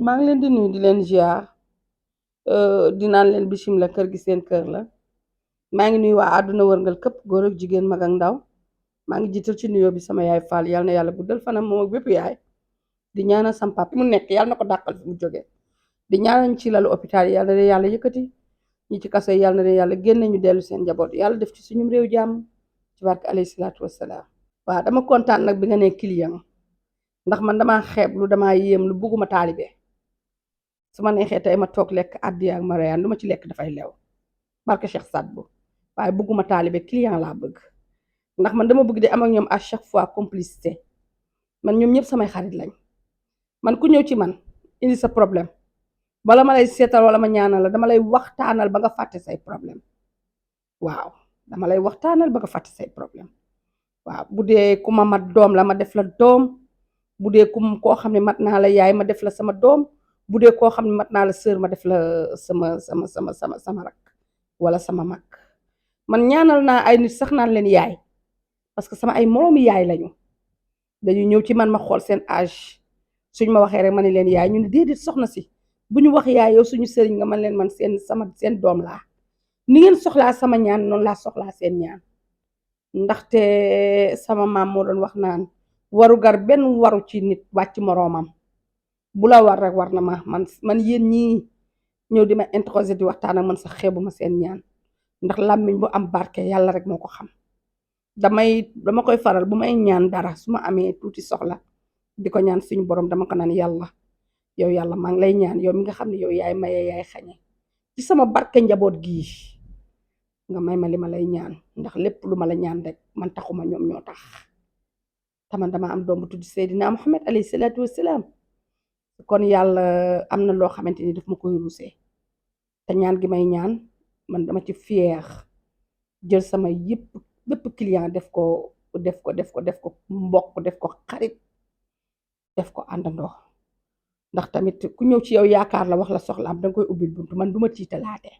maa ngi leen di nuyu di leen ziar di naan leen bismillah kër gi seen kër la maa ngi nuyu waa àdduna wërngal këpp góor ak jigéen mag ak ndaw maa ngi jiital ci nuyoo bi sama yaay Fall yal na yàlla guddal fanam moom ak bépp yaay di ñaanal sam papa mu nekk yàlla na ko dàqal fi mu jógee di ñaanal ci lalu hôpital yi yàlla na leen yàlla yëkkati ñi ci kaso yi yàlla na leen yàlla génne ñu dellu seen njaboot yàlla def ci suñu réew jàmm ci barke alayhi salaatu wassalaam. waaw dama kontaan nag bi nga ne client ndax man damaa xeeb lu damaa yéem lu bugguma taalibe su ma neexee tey ma toog lekk addiya ak mariyaan lu ma ci lekk dafay leew barke Cheikh Sadbou waaye bëgguma taalibe client laa bëgg ndax man dama bëgg di am ak ñoom à chaque fois complicité man ñoom ñëpp samay xarit lañ man ku ñëw ci man indi sa problème bala ma lay seetal wala ma ñaanal la dama lay waxtaanal ba nga fàtte say problème waaw dama lay waxtaanal ba nga fàtte say problème waaw bu dee ku ma mat doom la ma def la doom bu dee koo xam ne mat naa la yaay ma def la sama doom bu dee koo xam ne mat naa la sœur ma def la sama rak wala sama mag man ñaanal naa ay nit sax naan leen yaay parce que sama ay moroomi yaay lañu dañu ñëw ci man ma xool seen âge suñ ma waxee rek ma ne leen yaay ñu ne déedéet soxna si bu ñu wax yaay yow suñu sëriñ nga man leen man seen doom laa ni ngeen soxlaa sama ñaan noonu laa soxlaa seen ñaan ndaxte sama maam moo doon wax naan warugar benn waru ci nit wàcc moroomam bu la war rek war na ma man yéen ñii ñëw di ma interroger di waxtaan ak man sax xeebu ma seen ñaan ndax làmmiñ bu am barke yàlla rek moo ko xam dama koy faral bu may ñaan dara su ma amee tuuti soxla di ko ñaan suñu borom dama ko naan yàlla yow yàlla maa ngi lay ñaan yow mi nga xam ne yow yaay maye yaay xañe ci sama barke njaboot gii nga may ma li ma lay ñaan ndax lépp lu ma la ñaan rek man taxuma ñoom ñoo tax taman dama am doom bu tudd Seydina Muhammad alayhi salaatu wassalaam kon yàlla am na loo xamante ni daf ma koy ruusee te ñaan gi may ñaan man dama ci fier jël sama yëpp bépp client def ko mbokk def ko xarit def ko àndandoo ndax tamit ku ñëw ci yow yaakaar la wax la soxlaam danga koy ubbil buntu man duma tiitalaate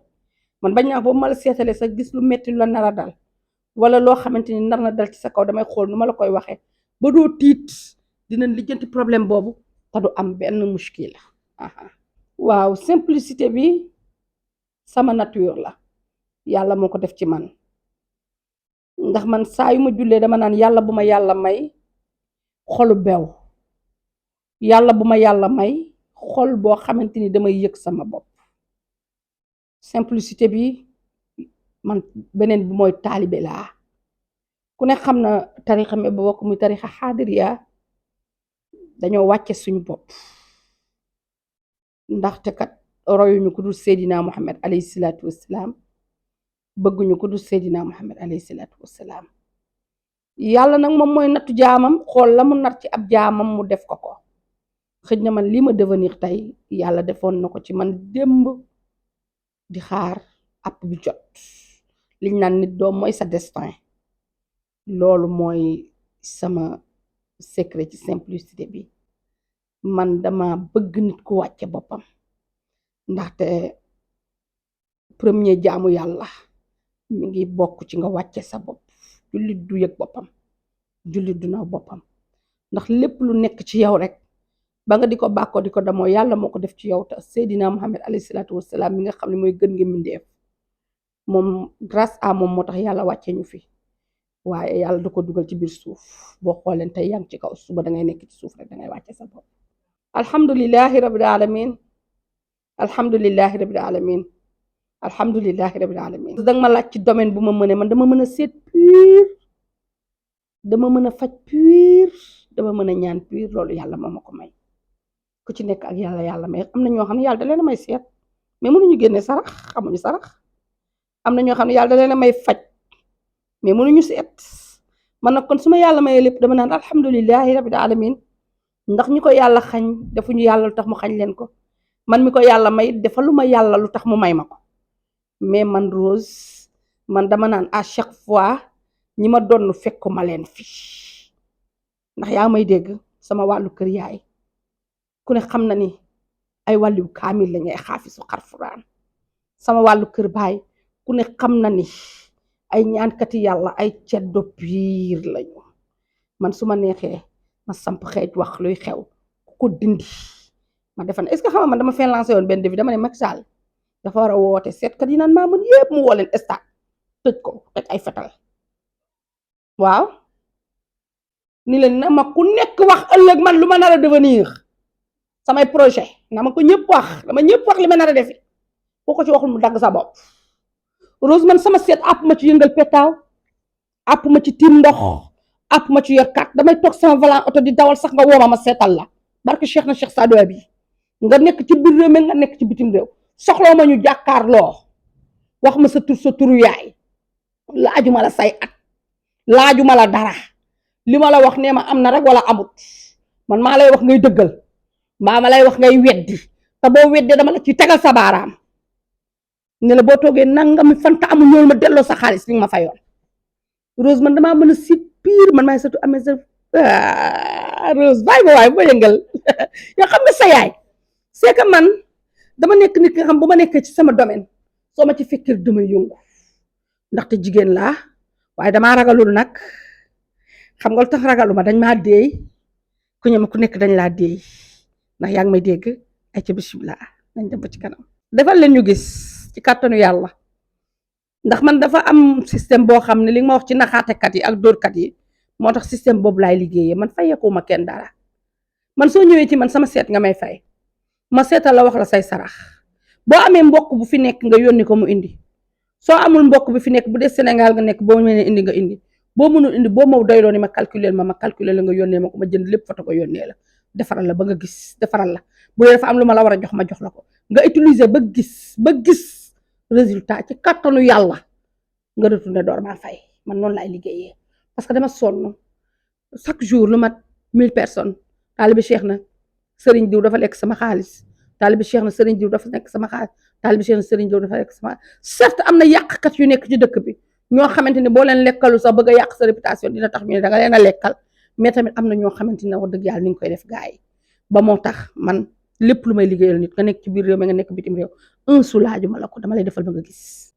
man bañ naa boobu ma la seetalee sa gis lu metti lu la nar a dal wala loo xamante ni nar na dal ci sa kaw damay xool nu ma la koy waxee ba doo tiit dinañ lijjanti problème boobu te du am benn muskila waaw simplicité bi sama nature la yàlla moo ko def ci man ndax man saa yu ma jullee dama naan yàlla bu ma yàlla may xolu bew yàlla bu ma yàlla may xol boo xamante ni damay yëg sama bopp simplicité bi man beneen bi mooy taalibe laa ku ne xam na tarixa mi ba bokk muy tarixa xaadiriya dañoo wàcce suñu bopp ndaxte kat royuñu ku dul Seydina Muhammad alayhi salaatu wassalaam bëgguñu ku dul Seydina Muhammad alayhi salaatu wassalaam yàlla nag moom mooy nattu jaamam xool la mu nar ci ab jaamam mu def ko xëj na man lii ma devenir tey yàlla defoon na ko ci man démb di xaar app bi jot liñ naan nit doom mooy sa destin loolu mooy sama secret ci simplicité bi man dama bëgg nit ku wàcce boppam ndaxte premier jaamu yàlla mi ngi bokk ci nga wàcce sa bopp jullit du yëg boppam jullit du naw boppam ndax lépp lu nekk ci yow rek ba nga di ko bàkkoo di ko damoo yàlla moo ko def ci yow te Seydina Muhammad alayhi salaatu wassalaam mi nga xam ne mooy gën ngi mbindeef moom grâce à moom moo tax yàlla wàcce ñu fi waaye yàlla da ko dugal ci biir suuf boo xooleen tey yaa ngi ci kaw suba dangay nekk ci suuf rek dangay wàcce sa bopp alhamdulillahi rabbil alamin alhamdulillahi rabbil alamin alhamdulillahi rabbil alamin danga ma laaj ci domaine bu ma mënee man dama mën a seet pur dama mën a faj pur dama mën a ñaan pur loolu yàlla moo ma ko may ku ci nekk ak yàlla may am na ñoo xam ne yàlla da leen a may seet mais mënuñu génne sarax xamuñu sarax am na ñoo xam ne yàlla da leen a may faj mais mënuñu seet man nag kon su ma yàlla mayee lépp dama naan alhamdulillahi rabbil alamin ndax ñi ko yàlla xañ defuñu yàlla lu tax mu xañ leen ko man mi ko yàlla may defaluma yàlla lu tax mu may ma ko mais man Rose man dama naan à chaque fois ñi ma doon fekkuma leen fi ndax yaa may dégg sama wàllu kër yaay ku ne xam na ni ay wàllu kaamil lañu ay xaafisu xarfuraan sama wàllu kër baay ku ne xam na ni ay ñaankati yàlla ay ceddo piir lañu man su ma neexee ma samp xeej wax luy xew ku ko dindi ma defan est-ce que xam nga man dama fee lancé woon benn défi dama ne Macky Sall dafa war a woote seetkat yi naan maa mën yëpp mu woo leen stade tëj ko teg ay fetal waaw ni leen na ma ku nekk wax ëllëg man lu ma nar a devenir samay projet na ma ko ñëpp wax dama ñëpp wax li ma nar a defi boo ko ci waxul mu dagg sa bopp Rose man sama seet àpp ma ci yëngal petaaw àpp ma ci tiim ndox àpp ma ci yor kat damay toog sama volant oto di dawal sax nga wooma ma seetal la barke Cheikh na Cheikh Sadou bi nga nekk ci biir réew mi nga nekk ci bitim réew soxloo ma ñu jàkkaarloo wax ma sa turu yaay laajuma la say at laajuma la dara li ma la wax nee ma am na rek wala amut man maa lay wax ngay dëggal maa ma lay wax ngay weddi te boo weddee dama la ci tegal sa baaraam ne la boo toogee nangami fanta amul ñool ma delloo sa xaalis li nga ma fayoon Rose man damaa mën a si pire man maay satu amee sa Rose bàyyi ma waay ba yëngal yoo xam nga sa yaay c'est que man dama nekk nit ki nga xam bu ma nekkee ci sama domaine soo ma ci fekkee damay yëngu ndaxte jigéen laa waaye damaa ragalul nag xam nga lu tax ragaluma dañ maa deey ku ñëw ku nekk dañ laa deey ndax yaa ngi may dégg ay ca bismillah nañ dem ba ci kanam defal leen ñu gis ci kàttanu yàlla ndax man dafa am système boo xam ne li nga ma wax ci naxaatekat yi ak dóorkat yi moo tax système boobu laay liggéeyee man fayeekuma kenn dara man soo ñëwee ci man sama seet nga may fay ma seetal la wax la say sarax boo amee mbokk bu fi nekk nga yónni ko mu indi soo amul mbokk bi fi nekk bu dee Sénégal nga nekk boo mënee indi nga indi boo mënul indi boo ma doyloo ni ma calculer la nga yónnee ma ko ma jënd lépp foto ko yónnee la defaral la ba nga gis defaral la bu dee dafa am lu ma la war a jox ma jox la ko nga utiliser ba gis résultat ci kattanu yàlla nga retourné door maa fay man noonu laay liggéeyee parce que dama sonn chaque jour lu mat 1000 personnes taalibi Cheikh na Serigne diw dafa lekk sama xaalis taalibi Cheikh na Serigne diw dafa nekk sama xaalis taalibi Cheikh na Serigne diw dafa lekk sama certes am na yàqkat yu nekk ci dëkk bi ñoo xamante ni boo leen lekkalu sax bëgg a yàq sa réputation dina tax ñu ne danga leen a lekkal mais tamit am na ñoo xamante ne wax dëgg yàlla ni nga koy def gars yi ba moo tax man lépp lu may liggéeyal nit nga nekk ci biir réew mi nga nekk bitim réew un soulage ma la ko dama lay defal ba nga gis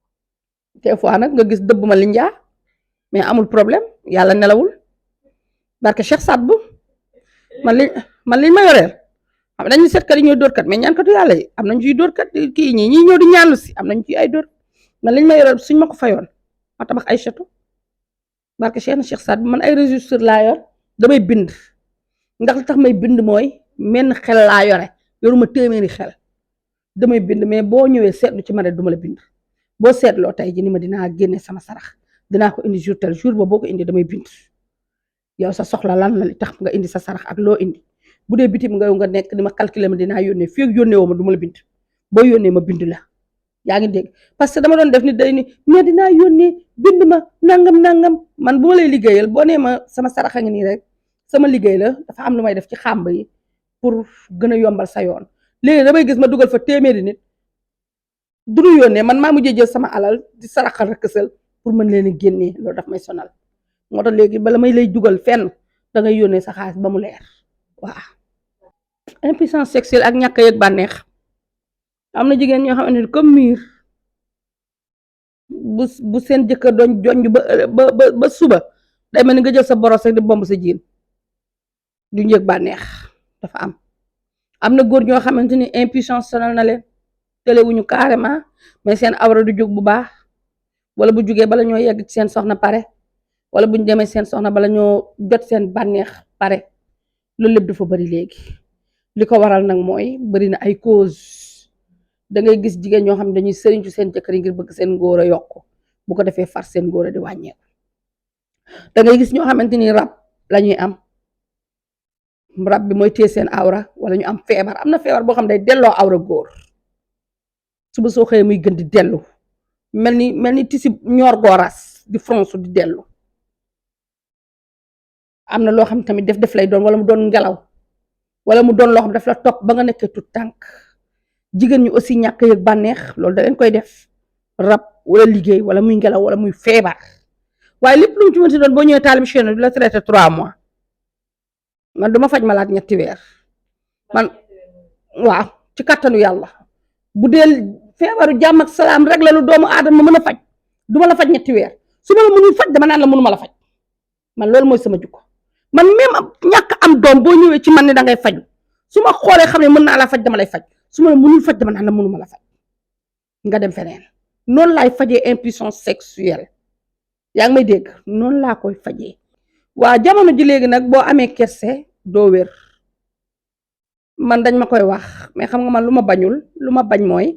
des fois nag nga gis dëbb ma li njaa mais amul problème yàlla nelawul barke Cheikh Sadbu man liñ ma yoreel xam nañu seetkat yi ñooy dóorkat mais ñaankatu yàlla yi am nañ ciy dóorkat kii ñii ñoo di ñaanlu si am nañ ci ay dóor man liñ ma yoreel suñ ma ko fayoon ma tabax ay château barke Cheikh Sadbu man ay registre laa yor damay bind ndax li tax may bind mooy menn xel laa yore yoruma téeméeri xel damay bind mais boo ñëwee seetlu ci ma rek duma la bind boo seetloo tey ji ni ma dinaa génne sama sarax dinaa ko indi jour tel jour ba boo ko indi damay bind yow sa soxla lan la li tax nga indi sa sarax ak loo indi bu dee bitim nga nekk di ma calculer ma dinaa yónnee fii ak yónnee woo ma duma la bind boo yónnee ma bind la yaa ngi dégg parce que dama doon def ni day ni mais dinaa yónnee bind ma nangam man bu ma lay liggéeyal boo nee ma sama sarax a ngi nii rek sama liggéey la dafa am lu may def ci xàmb yi pour gën a yombal sa yoon léegi damay gis ma dugal fa téeméeri nit duñu yónnee man maa mujjee jël sama alal di saraxal rek kësal pour mën leen a génnee loolu daf may sonal moo tax léegi bala may lay dugal fenn da ngay yónnee sa xaalis ba mu leer waaw. impuissance sexuelle ak ñàkk a yëg bànneex am na jigéen ñoo xamante ni comme miir bu seen jëkkër doon jonj ba suba day mel ni nga jël sa boros rek di bomb sa jiin du yëg bànneex dafa am na góor ñoo xamante ni impuissance sonal na leen tëlewuñu carrément mais seen awra du jóg bu baax wala bu jógee bala ñoo yegg ci seen soxna pare wala buñ demee seen soxna bala ñoo jot seen bànneex pare loolu lépp dafa bari léegi li ko waral nag mooy bari na ay cause da ngay gis jigéen ñoo xam ne dañuy sëriñcu seen jëkkër yi ngir bëgg seen ngóor a yokk bu ko defee far seen ngóor a di wàññeeku da ngay gis ñoo xamante ni rab lañuy am rab bi mooy téye seen awra wala ñu am feebar am na feebar boo xam ne day delloo awra góor suba soo xëyee muy gën di dellu mel ni tisi ñoor gooras di fronsu di dellu am na loo xam tamit def lay doon wala mu doon ngelaw wala mu doon loo xam daf la topp ba nga nekkee tout tànk jigéen ñi aussi ñàkk yëg bànneex loolu da leen koy def rab wala liggéey wala muy ngelaw wala muy feebar waaye lépp lu mu ci mënti doon boo ñëwee taalim chaine du la traité 3 mois man duma faj malaat 3 weer man waaw ci kattanu yàlla bu dee feebaru jàmm ak salaam rek la lu doomu aadama mën a faj duma la faj 3 weer su ma la mënul faj dama naan la mënuma la faj man loolu mooy sama jukko man même ñàkk am doom boo ñëwee ci man ne da ngay faju su ma xoolee xam ne mën naa la faj dama lay faj su ma la mënul faj dama naan la mënuma la faj nga dem feneen noonu laay fajee impuissance sexuelle yaa ngi may dégg noonu laa koy fajee waa jamono ji léegi nag boo amee kerse doo wér man dañ ma koy wax mais xam nga man lu ma bañul lu ma bañ mooy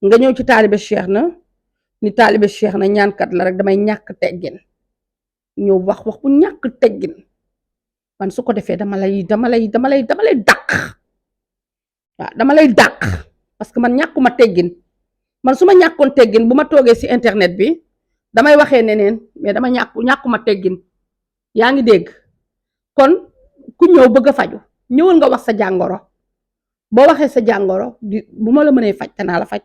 nga ñëw ci taalibe cheikh na ni taalibe cheikh na ñaankat la rek damay ñàkk teggin ñëw wax bu ñàkk teggin man su ko defee dama lay dàq waaw dama lay dàq parce que man ñàkkuma teggin man su ma ñàkkoon teggin bu ma toogee ci internet bi damay waxee neneen mais dama ñàkkuma teggin yaa ngi dégg kon ku ñëw bëgg a faju ñëwal nga wax sa jàngoro boo waxee sa jàngoro bu ma la mënee faj te naa la faj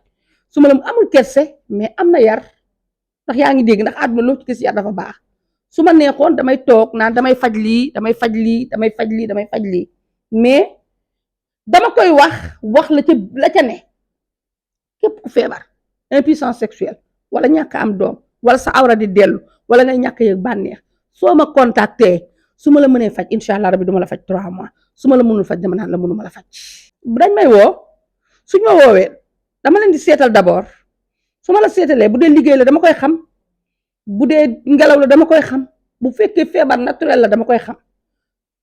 su ma la amul kerse mais am na yar ndax yaa ngi dégg ndax àdduna loo ci gis yar dafa baax su ma neexoon damay toog naan damay faj lii mais dama koy wax la ca ne képp ku feebar impuissance sexuelle wala ñàkk am doom wala sa awra di dellu wala ngay ñàkk yëg bànneex soo ma contacté su ma la mënee faj incha allah rabi duma la faj 3 mois su ma la mënul faj dama naan la mënuma la faj dañ may woo suñ ma woowee dama leen di seetal d'abord su ma la seetalee bu dee liggéey la dama koy xam bu dee ngelaw la dama koy xam bu fekkee feebar naturel la dama koy xam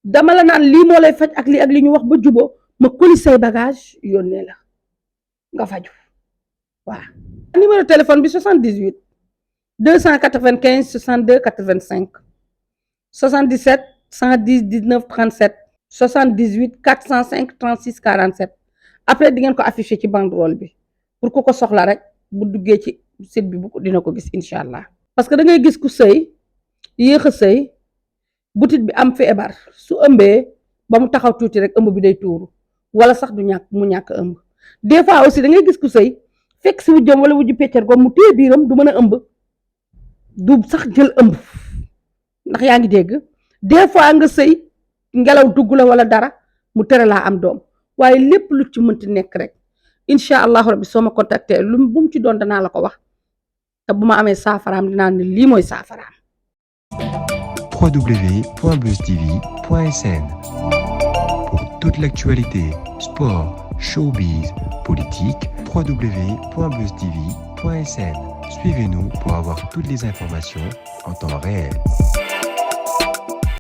dama la naan lii moo lay faj ak li ñu wax ba juboo ma colis say bagage yónnee la nga faju waaw numéro téléphone bi 78 295 62 85 77 110 19 37 78 405 36 47 après di ngeen ko affiché ci banderole bi pour ku ko soxla rek bu duggee ci site bi dina ko gis incha allah. parce que da ngay gis ku sëy yéex a sëy butit bi am feebar su ëmbee ba mu taxaw tuuti rek ëmb bi day tuuru wala sax du ñàkk ëmb des fois aussi da ngay gis ku sëy fekk si wujjam wala wujju peccar ko mu téye biiram du mën a ëmb du sax jël ëmb ndax yaa ngi dégg des fois nga sëy ngelaw dugg la wala dara mu tere laa am doom waaye lépp lu ci mënti nekk rek incha allahu rabbi soo ma contacté lu bu mu ci doon danaa la ko wax te bu ma amee saafaraam dinaa ne lii mooy saafaraam. www.buzz-tv.sn pour toute l'actualité, sport, showbiz, politique, www.buzz-tv.sn. Suivez-nous pour avoir toutes les informations en temps réel.